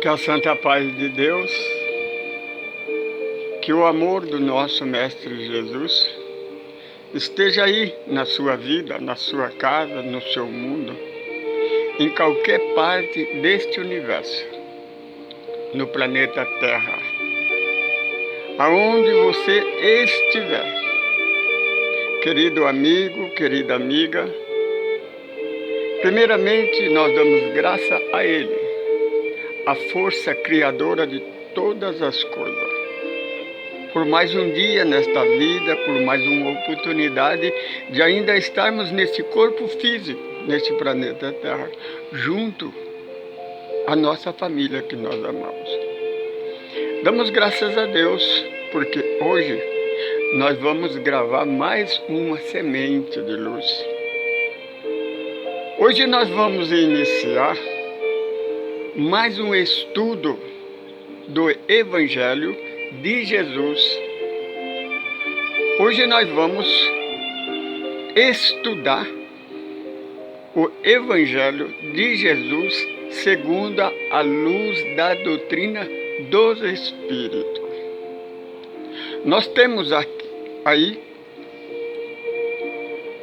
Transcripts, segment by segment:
Que a santa paz de Deus, que o amor do nosso Mestre Jesus esteja aí na sua vida, na sua casa, no seu mundo, em qualquer parte deste universo, no planeta Terra, aonde você estiver. Querido amigo, querida amiga, primeiramente nós damos graça a Ele, a força criadora de todas as coisas, por mais um dia nesta vida, por mais uma oportunidade de ainda estarmos nesse corpo físico, neste planeta Terra, junto à nossa família que nós amamos. Damos graças a Deus, porque hoje nós vamos gravar mais uma semente de luz. Hoje nós vamos iniciar mais um estudo do Evangelho de Jesus. Hoje nós vamos estudar o Evangelho de Jesus segundo a luz da doutrina dos Espíritos. Nós temos aí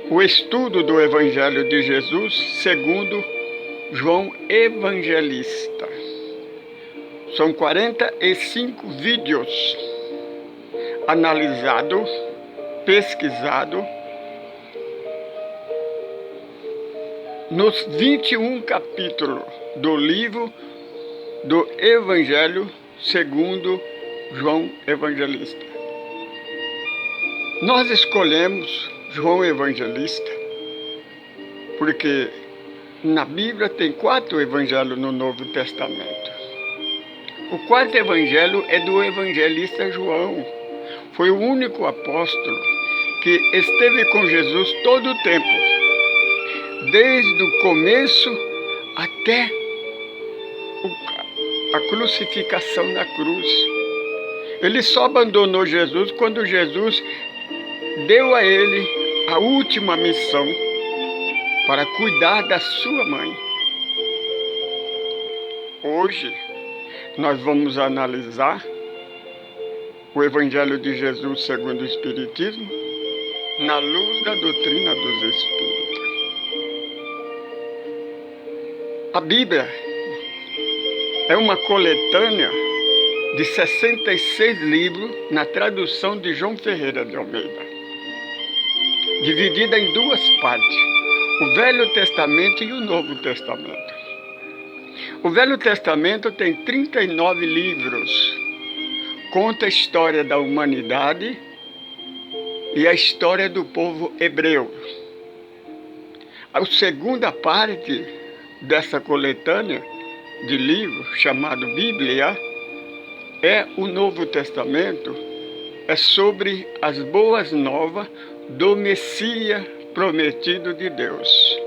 o estudo do Evangelho de Jesus segundo João Evangelista. São 45 vídeos analisados, pesquisados, nos 21 capítulos do livro do Evangelho segundo João Evangelista. Nós escolhemos João Evangelista porque na Bíblia tem 4 evangelhos no Novo Testamento. O 4º evangelho é do evangelista João. Foi o único apóstolo que esteve com Jesus todo o tempo, desde o começo até a crucificação na cruz. Ele só abandonou Jesus quando Jesus deu a ele a última missão para cuidar da sua mãe. Hoje nós vamos analisar o Evangelho de Jesus segundo o Espiritismo na luz da doutrina dos Espíritos. A Bíblia é uma coletânea de 66 livros na tradução de João Ferreira de Almeida, dividida em 2 partes, o Velho Testamento e o Novo Testamento. O Velho Testamento tem 39 livros, conta a história da humanidade e a história do povo hebreu. A segunda parte dessa coletânea de livros, chamado Bíblia, é o Novo Testamento, é sobre as boas novas do Messias prometido de Deus.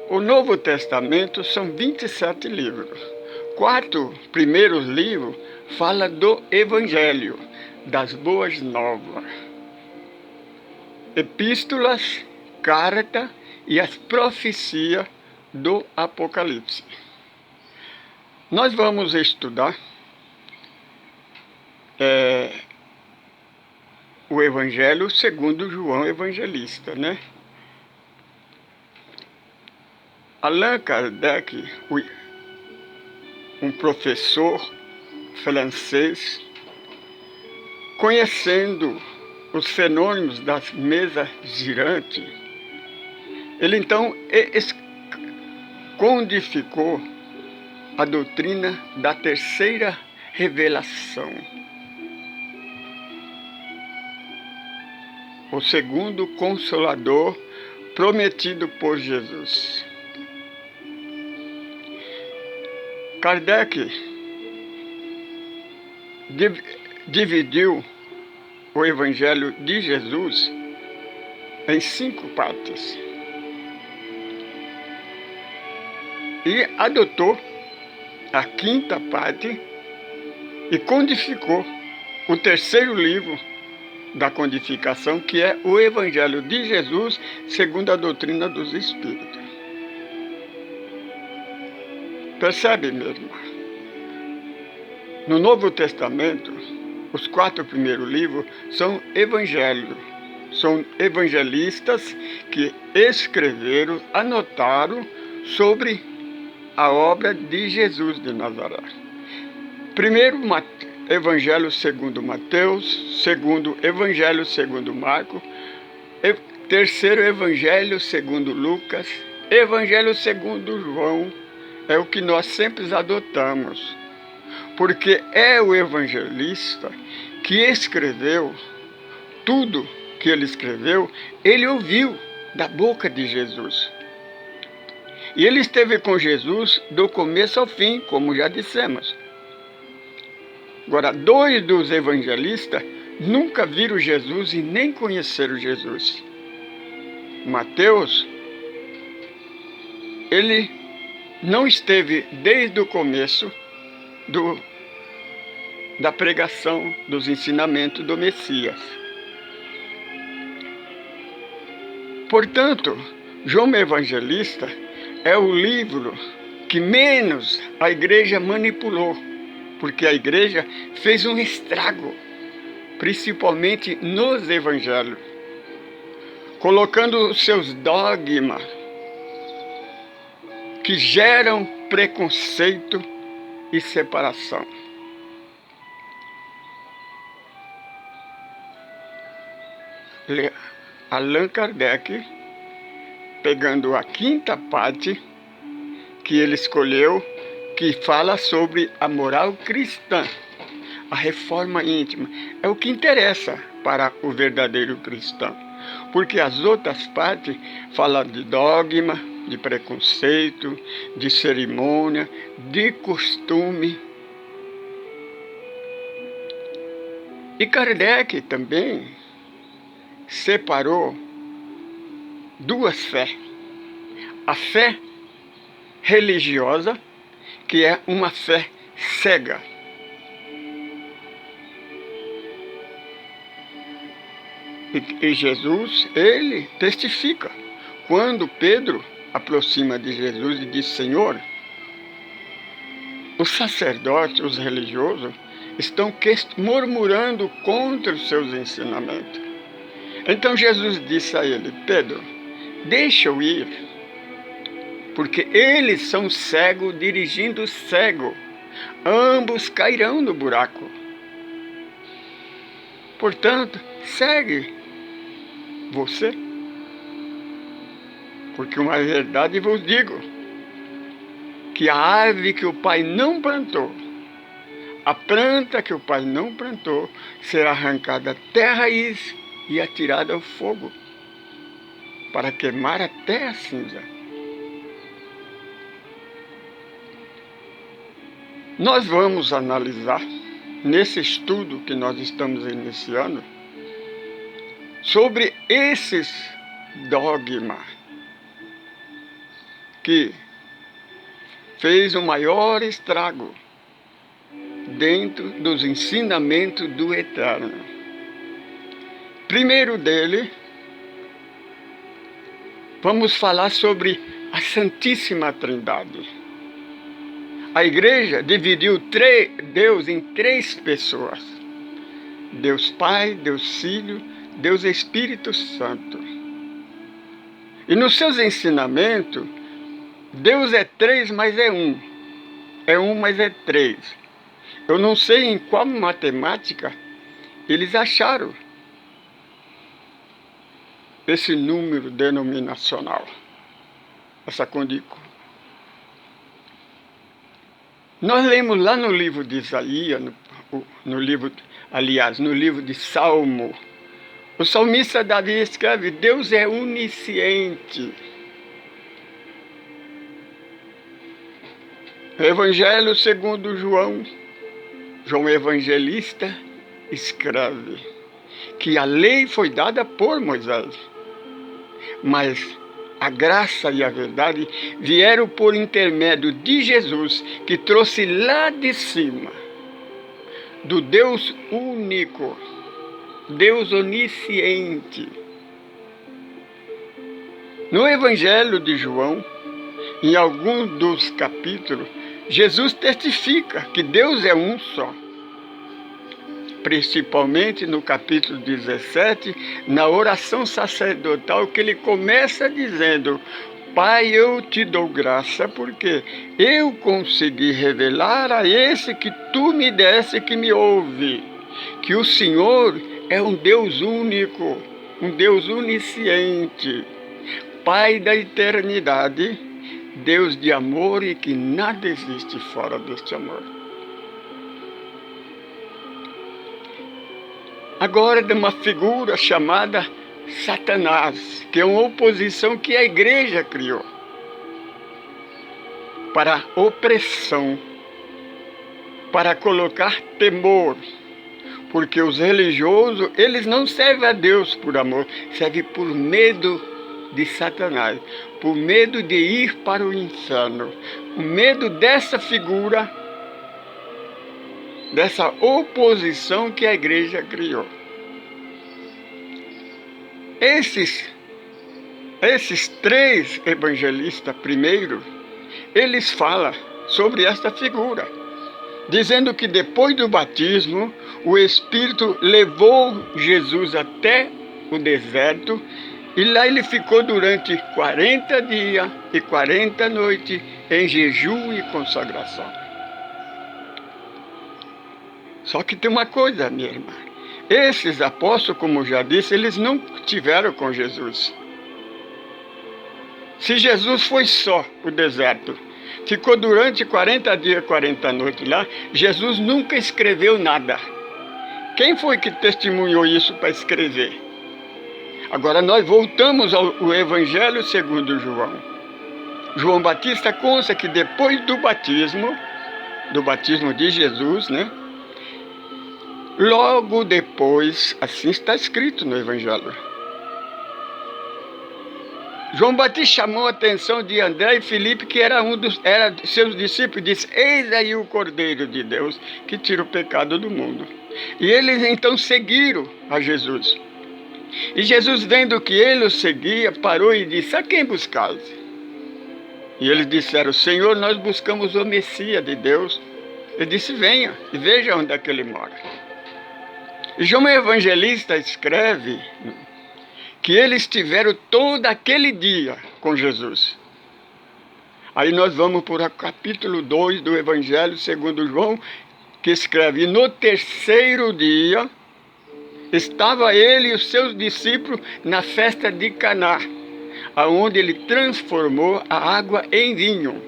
O Novo Testamento são 27 livros. 4 primeiros livros falam do Evangelho, das boas novas. Epístolas, carta e as profecias do Apocalipse. Nós vamos estudar o Evangelho segundo João Evangelista, né? Allan Kardec, um professor francês, conhecendo os fenômenos das mesas girantes, ele então codificou a doutrina da terceira revelação, o segundo Consolador prometido por Jesus. Kardec dividiu o Evangelho de Jesus em 5 partes e adotou a 5ª parte e codificou o terceiro livro da codificação, que é o Evangelho de Jesus segundo a doutrina dos Espíritos. Percebe, minha irmã? No Novo Testamento, os 4 primeiros livros são evangelhos. São evangelistas que escreveram, anotaram sobre a obra de Jesus de Nazaré. Primeiro, Evangelho segundo Mateus. Segundo, Evangelho segundo Marcos. Terceiro, Evangelho segundo Lucas. Evangelho segundo João. É o que nós sempre adotamos. Porque é o evangelista que escreveu tudo que ele escreveu, ele ouviu da boca de Jesus. E ele esteve com Jesus do começo ao fim, como já dissemos. Agora, 2 dos evangelistas nunca viram Jesus e nem conheceram Jesus. Mateus, ele não esteve desde o começo da pregação, dos ensinamentos do Messias. Portanto, João Evangelista é o livro que menos a igreja manipulou, porque a igreja fez um estrago, principalmente nos evangelhos, colocando os seus dogmas que geram preconceito e separação. Allan Kardec, pegando a 5ª parte que ele escolheu, que fala sobre a moral cristã, a reforma íntima, é o que interessa para o verdadeiro cristão, porque as outras partes falam de dogma, de preconceito, de cerimônia, de costume. E Kardec também separou 2 fés. A fé religiosa, que é uma fé cega. E Jesus, ele testifica. Quando Pedro aproxima de Jesus e diz: Senhor, os sacerdotes, os religiosos, estão murmurando contra os seus ensinamentos. Então Jesus disse a ele: Pedro, deixa eu ir, porque eles são cegos dirigindo cego. Ambos cairão no buraco. Portanto, segue você. Porque uma verdade vos digo, que a árvore que o Pai não plantou, a planta que o Pai não plantou, será arrancada até a raiz e atirada ao fogo, para queimar até a cinza. Nós vamos analisar, nesse estudo que nós estamos iniciando, sobre esses dogmas que fez o maior estrago dentro dos ensinamentos do Eterno. Primeiro dele, vamos falar sobre a Santíssima Trindade. A igreja dividiu Deus em 3 pessoas. Deus Pai, Deus Filho, Deus Espírito Santo. E nos seus ensinamentos, Deus é 3, mas é 1. É 1, mas é 3. Eu não sei em qual matemática eles acharam esse número denominacional, essa condição. Nós lemos lá no livro de Isaías, no livro de Salmo, o salmista Davi escreve: Deus é onisciente. Evangelho segundo João Evangelista escreve que a lei foi dada por Moisés, mas a graça e a verdade vieram por intermédio de Jesus, que trouxe lá de cima, do Deus único, Deus onisciente. No Evangelho de João, em algum dos capítulos, Jesus testifica que Deus é um só. Principalmente no capítulo 17, na oração sacerdotal, que ele começa dizendo: Pai, eu te dou graça porque eu consegui revelar a esse que tu me deste que me ouve, que o Senhor é um Deus único, um Deus onisciente, Pai da eternidade, Deus de amor e que nada existe fora deste amor. Agora de uma figura chamada Satanás, que é uma oposição que a igreja criou para opressão, para colocar temor, porque os religiosos, eles não servem a Deus por amor, servem por medo de Satanás, por medo de ir para o inferno, o medo dessa figura, dessa oposição que a igreja criou. Esses três evangelistas primeiro, eles falam sobre esta figura, dizendo que depois do batismo, o Espírito levou Jesus até o deserto, e lá ele ficou durante 40 dias e 40 noites em jejum e consagração. Só que tem uma coisa, minha irmã. Esses apóstolos, como eu já disse, eles não tiveram com Jesus. Se Jesus foi só o deserto, ficou durante 40 dias e 40 noites lá, Jesus nunca escreveu nada. Quem foi que testemunhou isso para escrever? Agora nós voltamos ao Evangelho segundo João. João Batista consta que depois do batismo de Jesus, né? Logo depois, assim está escrito no Evangelho, João Batista chamou a atenção de André e Filipe, que era seus discípulos, e disse: Eis aí o Cordeiro de Deus que tira o pecado do mundo. E eles então seguiram a Jesus. E Jesus, vendo que ele os seguia, parou e disse: A quem buscais? E eles disseram: Senhor, nós buscamos o Messias de Deus. Ele disse: Venha e veja onde é que ele mora. E João Evangelista escreve que eles estiveram todo aquele dia com Jesus. Aí nós vamos para o capítulo 2 do Evangelho segundo João, que escreve: E no terceiro dia estava ele e os seus discípulos na festa de Caná, aonde ele transformou a água em vinho.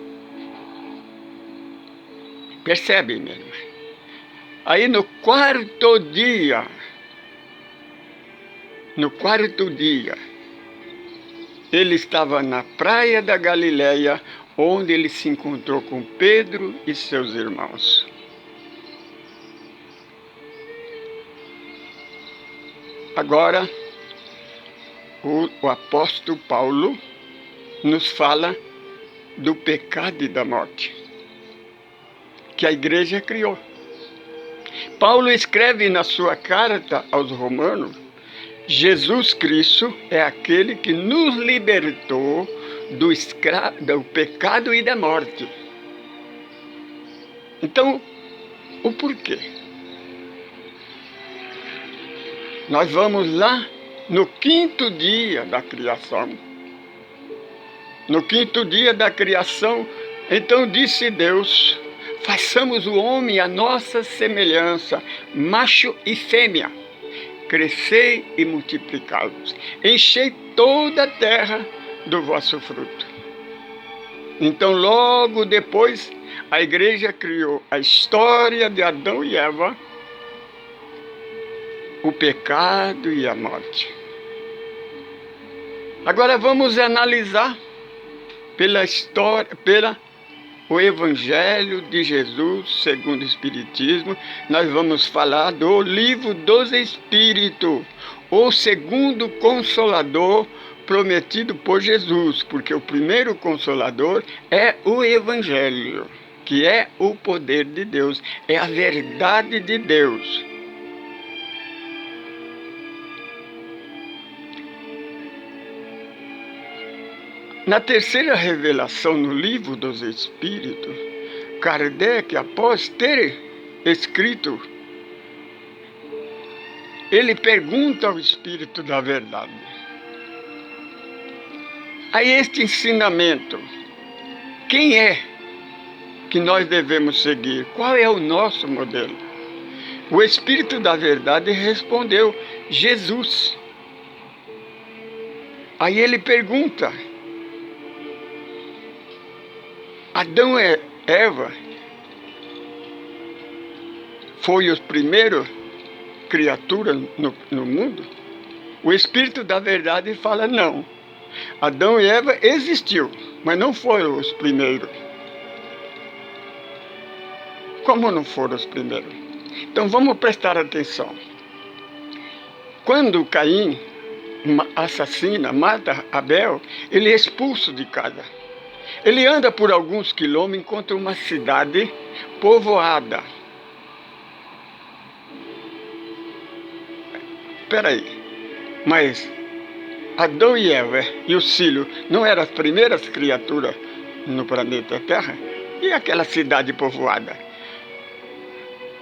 Percebe, minha irmã? Aí no quarto dia, ele estava na praia da Galileia, onde ele se encontrou com Pedro e seus irmãos. Agora, o apóstolo Paulo nos fala do pecado e da morte que a igreja criou. Paulo escreve na sua carta aos Romanos: Jesus Cristo é aquele que nos libertou do pecado e da morte. Então, o porquê? Nós vamos lá no quinto dia da criação. No quinto dia da criação, então disse Deus: façamos o homem à nossa semelhança, macho e fêmea. Crescei e multiplicai-vos, enchei toda a terra do vosso fruto. Então, logo depois, a igreja criou a história de Adão e Eva, o pecado e a morte. Agora vamos analisar o Evangelho de Jesus segundo o Espiritismo. Nós vamos falar do Livro dos Espíritos, o segundo Consolador prometido por Jesus, porque o primeiro Consolador é o Evangelho, que é o poder de Deus, é a verdade de Deus. Na terceira revelação no Livro dos Espíritos, Kardec, após ter escrito, ele pergunta ao Espírito da Verdade: a este ensinamento, quem é que nós devemos seguir? Qual é o nosso modelo? O Espírito da Verdade respondeu: Jesus. Aí ele pergunta: Adão e Eva foi os primeiros criaturas no mundo? O Espírito da Verdade fala: não. Adão e Eva existiu, mas não foram os primeiros. Como não foram os primeiros? Então vamos prestar atenção. Quando Caim assassina, mata Abel, ele é expulso de casa. Ele anda por alguns quilômetros, encontra uma cidade povoada. Espera aí, mas Adão e Eva e os filhos não eram as primeiras criaturas no planeta Terra? E aquela cidade povoada?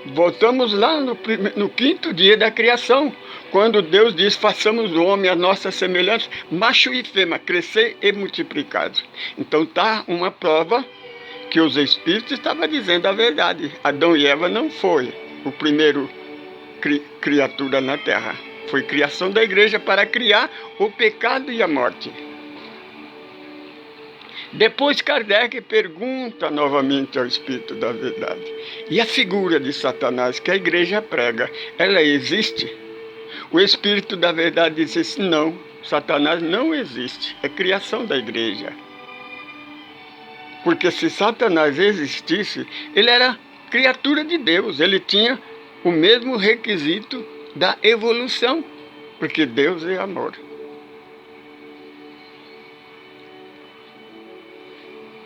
Voltamos lá no quinto dia da criação, quando Deus diz: façamos o homem a nossa semelhança, macho e fêmea, crescer e multiplicar. Então está uma prova que os Espíritos estavam dizendo a verdade. Adão e Eva não foi o primeiro criatura na Terra. Foi criação da igreja para criar o pecado e a morte. Depois Kardec pergunta novamente ao Espírito da Verdade: e a figura de Satanás que a igreja prega, ela existe? O Espírito da Verdade disse assim: não, Satanás não existe, é criação da igreja. Porque se Satanás existisse, ele era criatura de Deus, ele tinha o mesmo requisito da evolução, porque Deus é amor.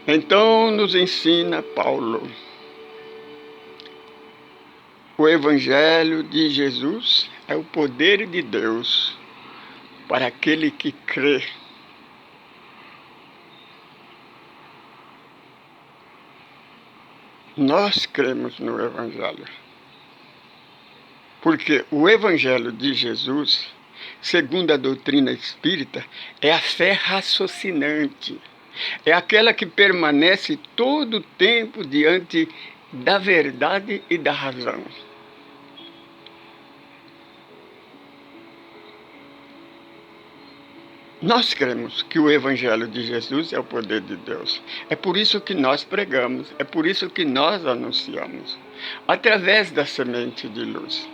Então nos ensina Paulo: o Evangelho de Jesus é o poder de Deus para aquele que crê. Nós cremos no Evangelho, porque o Evangelho de Jesus, segundo a doutrina espírita, é a fé raciocinante. É aquela que permanece todo o tempo diante da verdade e da razão. Nós cremos que o Evangelho de Jesus é o poder de Deus. É por isso que nós pregamos, é por isso que nós anunciamos, através da semente de luz.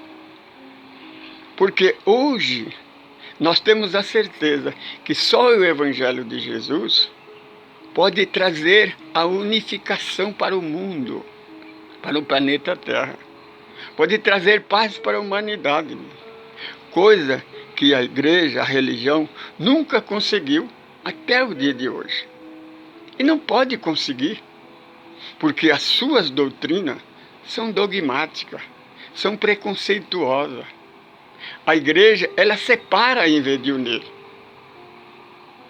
Porque hoje nós temos a certeza que só o Evangelho de Jesus pode trazer a unificação para o mundo, para o planeta Terra. Pode trazer paz para a humanidade, coisa que a igreja, a religião, nunca conseguiu até o dia de hoje. E não pode conseguir, porque as suas doutrinas são dogmáticas, são preconceituosas. A igreja, ela separa em vez de unir.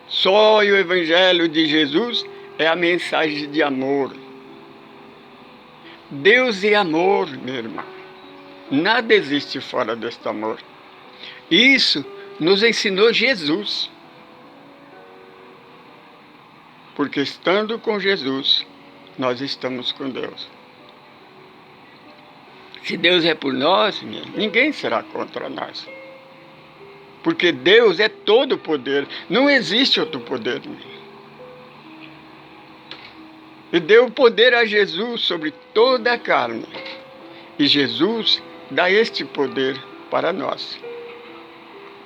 Só o Evangelho de Jesus é a mensagem de amor. Deus é amor, meu irmão. Nada existe fora deste amor. Isso nos ensinou Jesus. Porque estando com Jesus, nós estamos com Deus. Se Deus é por nós, ninguém será contra nós. Porque Deus é todo poder, não existe outro poder. E deu poder a Jesus sobre toda a carne. E Jesus dá este poder para nós.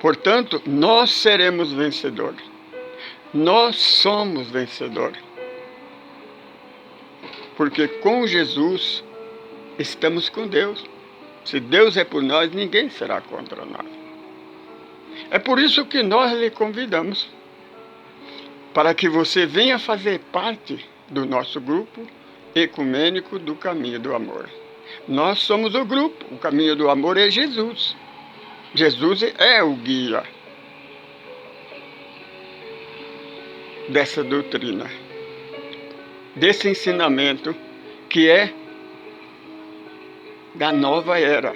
Portanto, nós seremos vencedores. Nós somos vencedores. Porque com Jesus estamos com Deus. Se Deus é por nós, ninguém será contra nós. É por isso que nós lhe convidamos, para que você venha fazer parte do nosso grupo ecumênico do Caminho do Amor. Nós somos o grupo, o Caminho do Amor é Jesus. Jesus é o guia. dessa doutrina, desse ensinamento que é da nova era,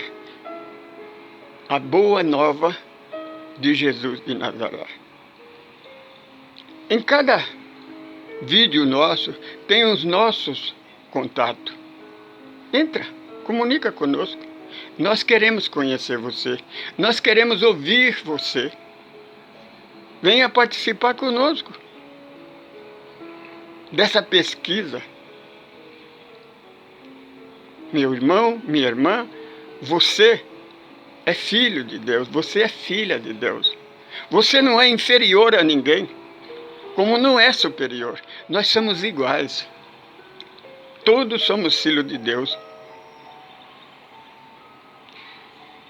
a boa nova de Jesus de Nazaré. Em cada vídeo nosso tem os nossos contatos. Entra, comunica conosco. Nós queremos conhecer você, nós queremos ouvir você. Venha participar conosco dessa pesquisa. Meu irmão, minha irmã, você é filho de Deus, você é filha de Deus. Você não é inferior a ninguém, como não é superior. Nós somos iguais. Todos somos filhos de Deus.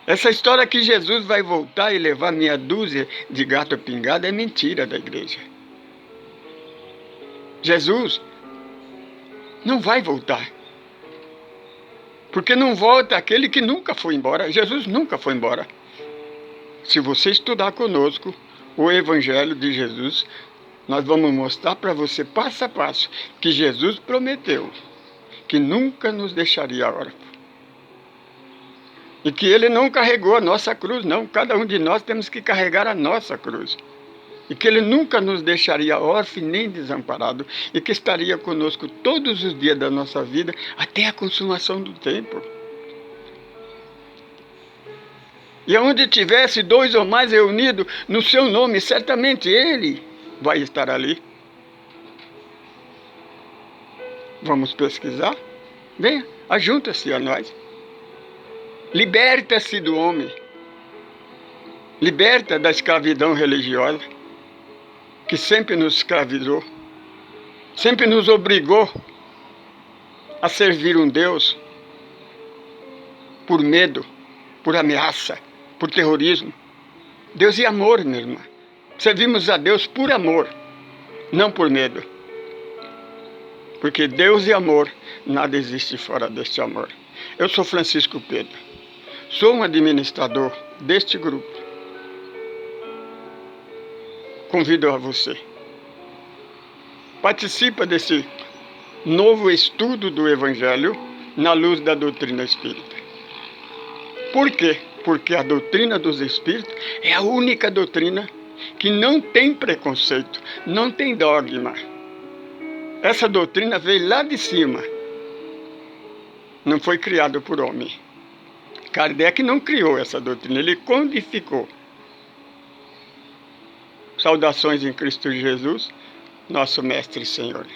Essa história que Jesus vai voltar e levar meia dúzia de gato pingado é mentira da igreja. Jesus não vai voltar. Porque não volta aquele que nunca foi embora. Jesus nunca foi embora. Se você estudar conosco o Evangelho de Jesus, nós vamos mostrar para você passo a passo que Jesus prometeu que nunca nos deixaria órfãos. E que Ele não carregou a nossa cruz, não. Cada um de nós temos que carregar a nossa cruz. E que Ele nunca nos deixaria órfão nem desamparado. E que estaria conosco todos os dias da nossa vida, até a consumação do tempo. E onde tivesse 2 ou mais reunidos no seu nome, certamente Ele vai estar ali. Vamos pesquisar? Venha, ajunta-se a nós. Liberta-se do homem. Liberta da escravidão religiosa, que sempre nos escravizou, sempre nos obrigou a servir um Deus por medo, por ameaça, por terrorismo. Deus é amor, minha irmã. Servimos a Deus por amor, não por medo. Porque Deus é amor, nada existe fora deste amor. Eu sou Francisco Pedro, sou um administrador deste grupo. Convido a você. Participa desse novo estudo do Evangelho na luz da doutrina espírita. Por quê? Porque a doutrina dos espíritos é a única doutrina que não tem preconceito, não tem dogma. Essa doutrina veio lá de cima. Não foi criada por homem. Kardec não criou essa doutrina, ele codificou. Saudações em Cristo Jesus, nosso Mestre e Senhor.